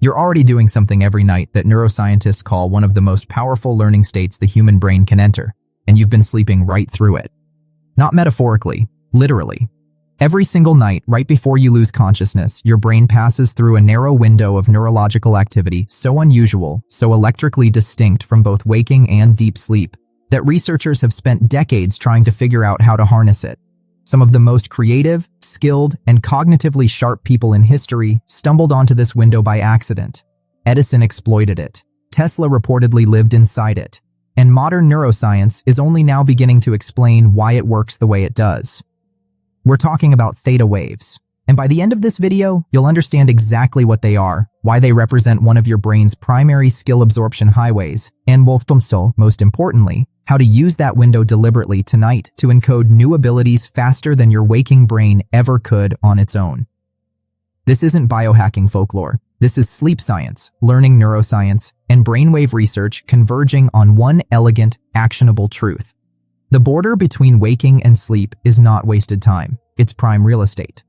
You're already doing something every night that neuroscientists call one of the most powerful learning states the human brain can enter, and you've been sleeping right through it. Not metaphorically, literally. Every single night, right before you lose consciousness, your brain passes through a narrow window of neurological activity so unusual, so electrically distinct from both waking and deep sleep, that researchers have spent decades trying to figure out how to harness it. Some of the most creative, skilled, and cognitively sharp people in history stumbled onto this window by accident. Edison exploited it. Tesla reportedly lived inside it. And modern neuroscience is only now beginning to explain why it works the way it does. We're talking about theta waves. And by the end of this video, you'll understand exactly what they are, why they represent one of your brain's primary skill absorption highways, and most importantly, how to use that window deliberately tonight to encode new abilities faster than your waking brain ever could on its own. This isn't biohacking folklore. This is sleep science, learning neuroscience, and brainwave research converging on one elegant, actionable truth. The border between waking and sleep is not wasted time. It's prime real estate.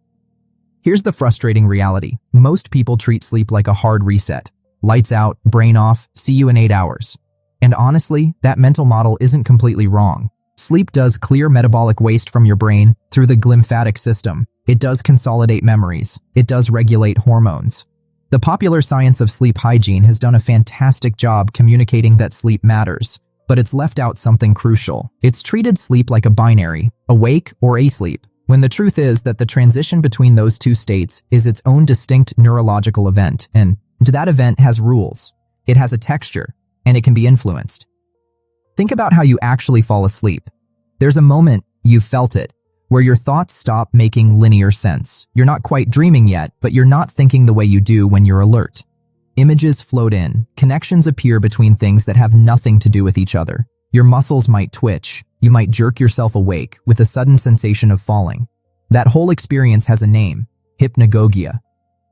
Here's the frustrating reality. Most people treat sleep like a hard reset. Lights out, brain off, see you in 8 hours. And honestly, that mental model isn't completely wrong. Sleep does clear metabolic waste from your brain through the glymphatic system. It does consolidate memories. It does regulate hormones. The popular science of sleep hygiene has done a fantastic job communicating that sleep matters, but it's left out something crucial. It's treated sleep like a binary, awake or asleep, when the truth is that the transition between those two states is its own distinct neurological event, and that event has rules. It has a texture, and it can be influenced. Think about how you actually fall asleep. There's a moment, you've felt it, where your thoughts stop making linear sense. You're not quite dreaming yet, but you're not thinking the way you do when you're alert. Images float in, connections appear between things that have nothing to do with each other. Your muscles might twitch, you might jerk yourself awake with a sudden sensation of falling. That whole experience has a name, hypnagogia,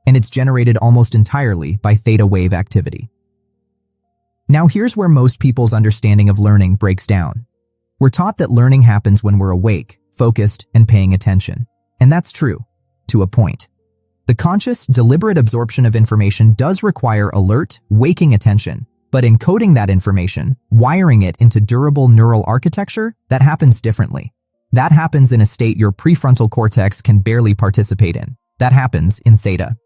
and it's generated almost entirely by theta wave activity. Now here's where most people's understanding of learning breaks down. We're taught that learning happens when we're awake, focused, and paying attention. And that's true, to a point. The conscious, deliberate absorption of information does require alert, waking attention, but encoding that information, wiring it into durable neural architecture, that happens differently. That happens in a state your prefrontal cortex can barely participate in. That happens in theta.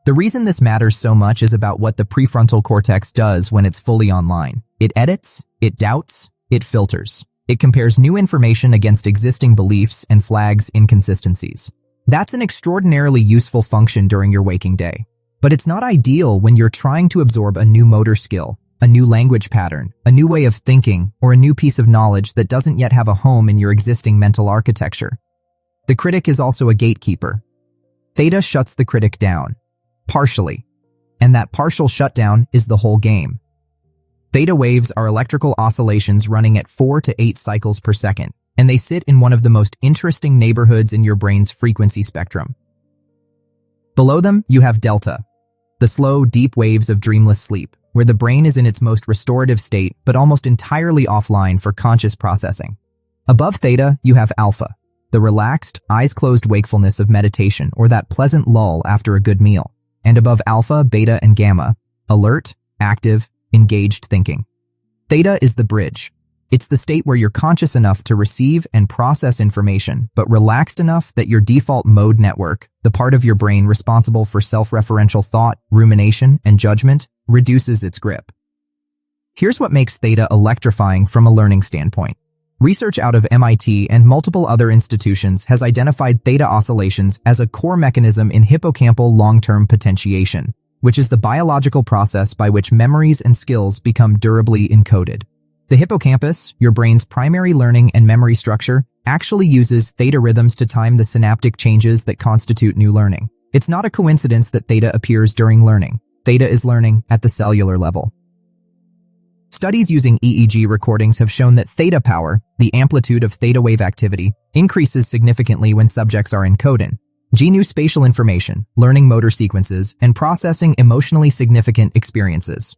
The reason this matters so much is about what the prefrontal cortex does when it's fully online. It edits, it doubts, it filters. It compares new information against existing beliefs and flags inconsistencies. That's an extraordinarily useful function during your waking day. But it's not ideal when you're trying to absorb a new motor skill, a new language pattern, a new way of thinking, or a new piece of knowledge that doesn't yet have a home in your existing mental architecture. The critic is also a gatekeeper. Theta shuts the critic down. Partially. And that partial shutdown is the whole game. Theta waves are electrical oscillations running at 4 to 8 cycles per second, and they sit in one of the most interesting neighborhoods in your brain's frequency spectrum. Below them, you have delta, the slow, deep waves of dreamless sleep, where the brain is in its most restorative state but almost entirely offline for conscious processing. Above theta, you have alpha, the relaxed, eyes-closed wakefulness of meditation or that pleasant lull after a good meal. And above alpha, beta, and gamma, alert, active, engaged thinking. Theta is the bridge. It's the state where you're conscious enough to receive and process information, but relaxed enough that your default mode network, the part of your brain responsible for self-referential thought, rumination, and judgment, reduces its grip. Here's what makes theta electrifying from a learning standpoint. Research out of MIT and multiple other institutions has identified theta oscillations as a core mechanism in hippocampal long-term potentiation, which is the biological process by which memories and skills become durably encoded. The hippocampus, your brain's primary learning and memory structure, actually uses theta rhythms to time the synaptic changes that constitute new learning. It's not a coincidence that theta appears during learning. Theta is learning at the cellular level. Studies using EEG recordings have shown that theta power, the amplitude of theta wave activity, increases significantly when subjects are encoding GNU spatial information, learning motor sequences, and processing emotionally significant experiences.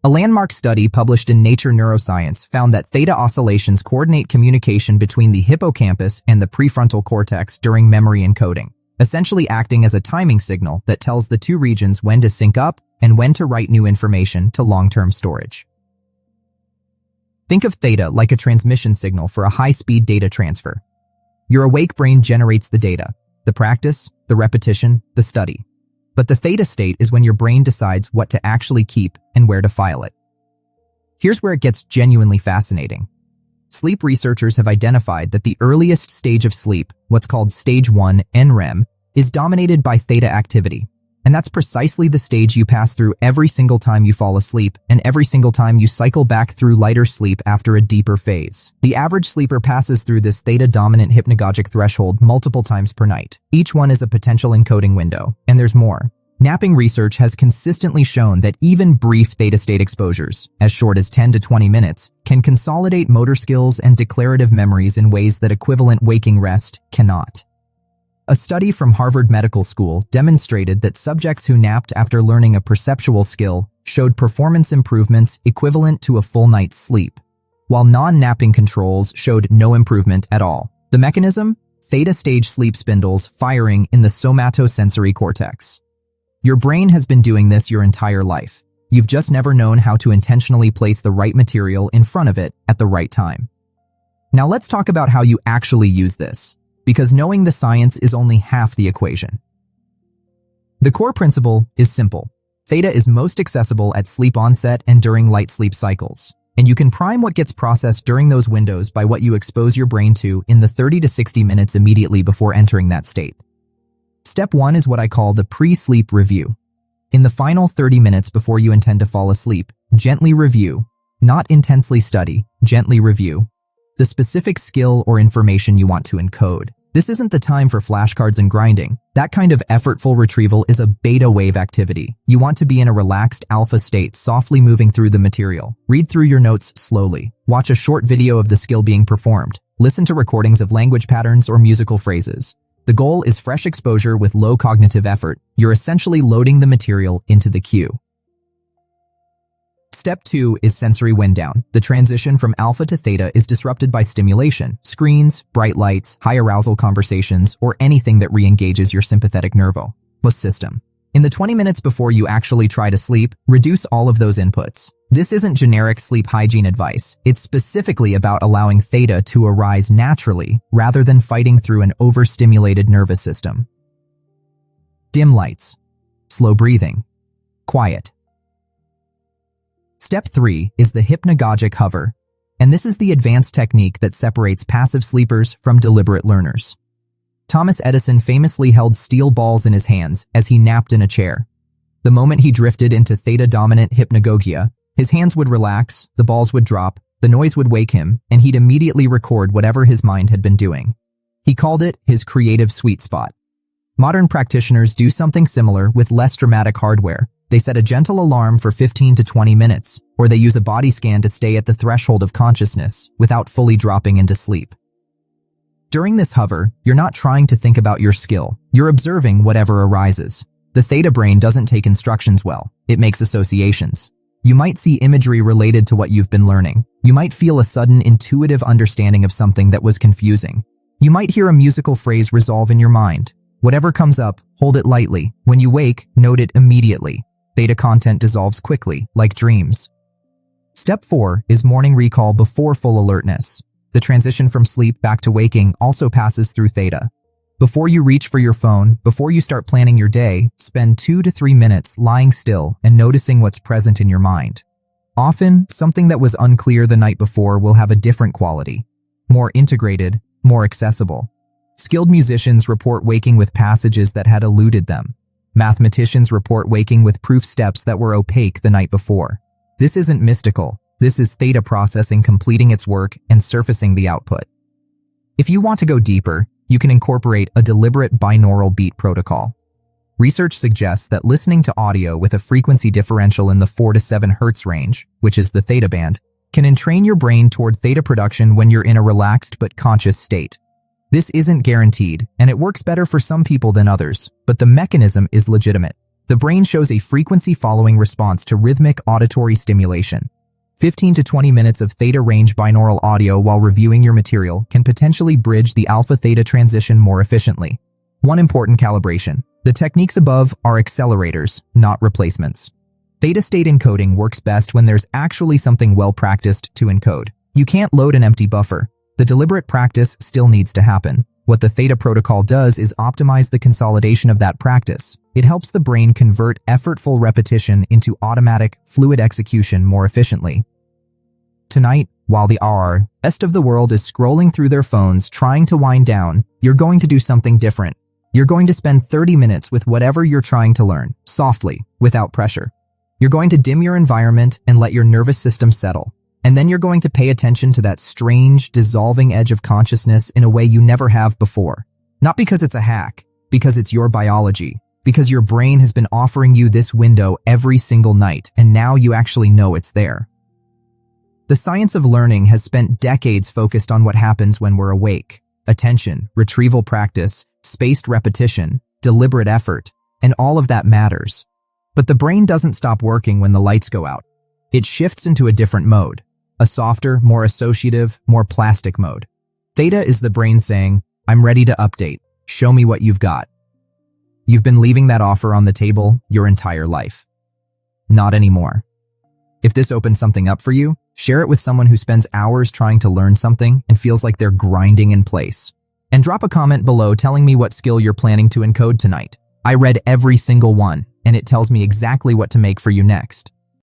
A landmark study published in Nature Neuroscience found that theta oscillations coordinate communication between the hippocampus and the prefrontal cortex during memory encoding. essentially acting as a timing signal that tells the two regions when to sync up and when to write new information to long-term storage. Think of theta like a transmission signal for a high-speed data transfer. Your awake brain generates the data, the practice, the repetition, the study. But the theta state is when your brain decides what to actually keep and where to file it. Here's where it gets genuinely fascinating. Sleep researchers have identified that the earliest stage of sleep, what's called stage 1 NREM, is dominated by theta activity. And that's precisely the stage you pass through every single time you fall asleep and every single time you cycle back through lighter sleep after a deeper phase. The average sleeper passes through this theta-dominant hypnagogic threshold multiple times per night. Each one is a potential encoding window, and there's more. Napping research has consistently shown that even brief theta state exposures, as short as 10 to 20 minutes, can consolidate motor skills and declarative memories in ways that equivalent waking rest cannot. A study from Harvard Medical School demonstrated that subjects who napped after learning a perceptual skill showed performance improvements equivalent to a full night's sleep, while non-napping controls showed no improvement at all. The mechanism? Theta stage sleep spindles firing in the somatosensory cortex. Your brain has been doing this your entire life. You've just never known how to intentionally place the right material in front of it at the right time. Now let's talk about how you actually use this, because knowing the science is only half the equation. The core principle is simple. Theta is most accessible at sleep onset and during light sleep cycles, and you can prime what gets processed during those windows by what you expose your brain to in the 30 to 60 minutes immediately before entering that state. Step 1 is what I call the pre-sleep review. In the final 30 minutes before you intend to fall asleep, gently review, not intensely study, gently review, the specific skill or information you want to encode. This isn't the time for flashcards and grinding. That kind of effortful retrieval is a beta wave activity. You want to be in a relaxed alpha state, softly moving through the material. Read through your notes slowly. Watch a short video of the skill being performed. Listen to recordings of language patterns or musical phrases. The goal is fresh exposure with low cognitive effort. You're essentially loading the material into the queue. Step 2 is sensory wind down. The transition from alpha to theta is disrupted by stimulation, screens, bright lights, high arousal conversations, or anything that re-engages your sympathetic nervous system. In the 20 minutes before you actually try to sleep, reduce all of those inputs. This isn't generic sleep hygiene advice. It's specifically about allowing theta to arise naturally rather than fighting through an overstimulated nervous system. Dim lights, slow breathing, quiet. Step 3 is the hypnagogic hover, and this is the advanced technique that separates passive sleepers from deliberate learners. Thomas Edison famously held steel balls in his hands as he napped in a chair. The moment he drifted into theta-dominant hypnagogia, his hands would relax, the balls would drop, the noise would wake him, and he'd immediately record whatever his mind had been doing. He called it his creative sweet spot. Modern practitioners do something similar with less dramatic hardware. They set a gentle alarm for 15 to 20 minutes, or they use a body scan to stay at the threshold of consciousness without fully dropping into sleep. During this hover, you're not trying to think about your skill. You're observing whatever arises. The theta brain doesn't take instructions well. It makes associations. You might see imagery related to what you've been learning. You might feel a sudden intuitive understanding of something that was confusing. You might hear a musical phrase resolve in your mind. Whatever comes up, hold it lightly. When you wake, note it immediately. Theta content dissolves quickly, like dreams. Step 4 is morning recall before full alertness. The transition from sleep back to waking also passes through theta. Before you reach for your phone, before you start planning your day, spend 2 to 3 minutes lying still and noticing what's present in your mind. Often, something that was unclear the night before will have a different quality. More integrated, more accessible. Skilled musicians report waking with passages that had eluded them. Mathematicians report waking with proof steps that were opaque the night before. This isn't mystical. This is theta processing completing its work and surfacing the output. If you want to go deeper, you can incorporate a deliberate binaural beat protocol. Research suggests that listening to audio with a frequency differential in the 4 to 7 Hz range, which is the theta band, can entrain your brain toward theta production when you're in a relaxed but conscious state. This isn't guaranteed, and it works better for some people than others, but the mechanism is legitimate. The brain shows a frequency-following response to rhythmic auditory stimulation. 15 to 20 minutes of theta-range binaural audio while reviewing your material can potentially bridge the alpha-theta transition more efficiently. One important calibration. The techniques above are accelerators, not replacements. Theta state encoding works best when there's actually something well-practiced to encode. You can't load an empty buffer. The deliberate practice still needs to happen. What the Theta protocol does is optimize the consolidation of that practice. It helps the brain convert effortful repetition into automatic, fluid execution more efficiently. Tonight, while the rest of the world is scrolling through their phones trying to wind down, you're going to do something different. You're going to spend 30 minutes with whatever you're trying to learn, softly, without pressure. You're going to dim your environment and let your nervous system settle. And then you're going to pay attention to that strange, dissolving edge of consciousness in a way you never have before. Not because it's a hack, because it's your biology, because your brain has been offering you this window every single night, and now you actually know it's there. The science of learning has spent decades focused on what happens when we're awake. Attention, retrieval practice, spaced repetition, deliberate effort, and all of that matters. But the brain doesn't stop working when the lights go out. It shifts into a different mode. A softer, more associative, more plastic mode. Theta is the brain saying, I'm ready to update. Show me what you've got. You've been leaving that offer on the table your entire life. Not anymore. If this opens something up for you, share it with someone who spends hours trying to learn something and feels like they're grinding in place. And drop a comment below telling me what skill you're planning to encode tonight. I read every single one, and it tells me exactly what to make for you next.